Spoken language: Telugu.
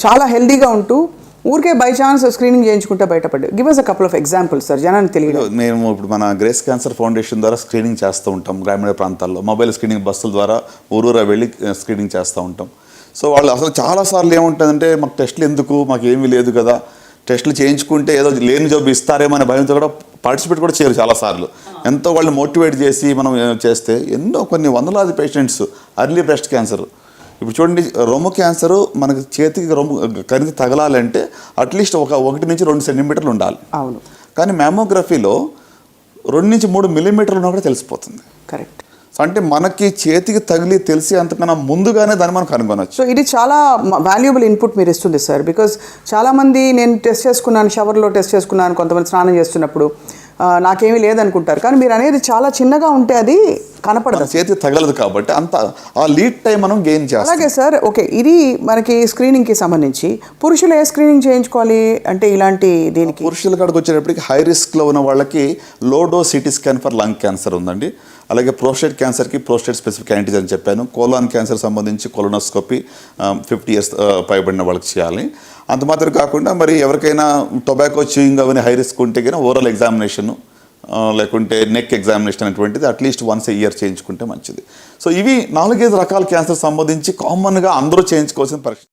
చాలా హెల్దీగా ఉంటూ ఊరికే బై ఛాన్స్ స్క్రీనింగ్ చేయించుకుంటే బయటపడ్డాడు. Give us a couple of examples sir, జనానికి తెలియదు. మేము ఇప్పుడు మన గ్రేస్ క్యాన్సర్ ఫౌండేషన్ ద్వారా స్క్రీనింగ్ చేస్తూ ఉంటాం. గ్రామీణ ప్రాంతాల్లో మొబైల్ స్క్రీనింగ్ బస్సుల ద్వారా ఊరూరా వెళ్ళి స్క్రీనింగ్ చేస్తూ ఉంటాం. సో వాళ్ళు అసలు చాలాసార్లు ఏముంటుందంటే మాకు టెస్టులు ఎందుకు, మాకు ఏమీ లేదు కదా, టెస్టులు చేయించుకుంటే ఏదో లేని జాబ్ ఇస్తారేమో అనే భయంతో కూడా పార్టిసిపేట్ కూడా చేయరు చాలాసార్లు. ఎంతో వాళ్ళని మోటివేట్ చేసి మనం చేస్తే ఎన్నో కొన్ని వందలాది పేషెంట్స్ అర్లీ బ్రెస్ట్ క్యాన్సర్. ఇప్పుడు చూడండి, రొమ్ము క్యాన్సర్ మనకి చేతికి రొమ్ము కణితి తగలాలంటే అట్లీస్ట్ 1 నుంచి 2 సెంటీమీటర్లు ఉండాలి. అవును. కానీ మ్యామోగ్రఫీలో 2 నుంచి 3 మిల్లీమీటర్లు ఉన్నా కూడా తెలిసిపోతుంది. కరెక్ట్. అంటే మనకి చేతికి తగిలి తెలిసి అంతకన్నా ముందుగానే దాన్ని మనం కనుగొనవచ్చు. సో ఇది చాలా వాల్యుబుల్ ఇన్పుట్ మీరు ఇస్తుంది సార్. బికాజ్ చాలామంది నేను టెస్ట్ చేసుకున్నాను, షవర్లో టెస్ట్ చేసుకున్నాను, కొంతమంది స్నానం చేస్తున్నప్పుడు నాకేమీ లేదనుకుంటారు. కానీ మీరు అనేది చాలా చిన్నగా ఉంటే అది కనపడదు, చేతికి తగలదు. కాబట్టి అంత ఆ లీడ్ టైం మనం గెయిన్ చేస్తాం. అలాగే సార్, ఓకే, ఇది మనకి స్క్రీనింగ్కి సంబంధించి పురుషులు ఏ స్క్రీనింగ్ చేయించుకోవాలి అంటే ఇలాంటి దీనికి? పురుషుల కాడికి వచ్చేటప్పటికి హై రిస్క్లో ఉన్న వాళ్ళకి low dose CT scan for lung cancer ఉందండి. అలాగే ప్రోస్టేట్ క్యాన్సర్కి ప్రోస్టేట్ స్పెసిఫిక్ యాంటీజెన్ చెప్పాను. కోలాన్ క్యాన్సర్ సంబంధించి కొలోనోస్కోపీ 50 years పైబడిన వాళ్ళకి చేయాలి. అంత మాత్రం కాకుండా మరి ఎవరికైనా టొబాకో చూయింగ్ అవన్నీ హై రిస్క్ ఉంటే కానీ ఓరల్ ఎగ్జామినేషన్ లేకుంటే నెక్ ఎగ్జామినేషన్ అనేటువంటిది అట్లీస్ట్ వన్స్ a year చేయించుకుంటే మంచిది. సో ఇవి 4-5 రకాల క్యాన్సర్ సంబంధించి కామన్గా అందరూ చేయించుకోవాల్సిన పరీక్ష.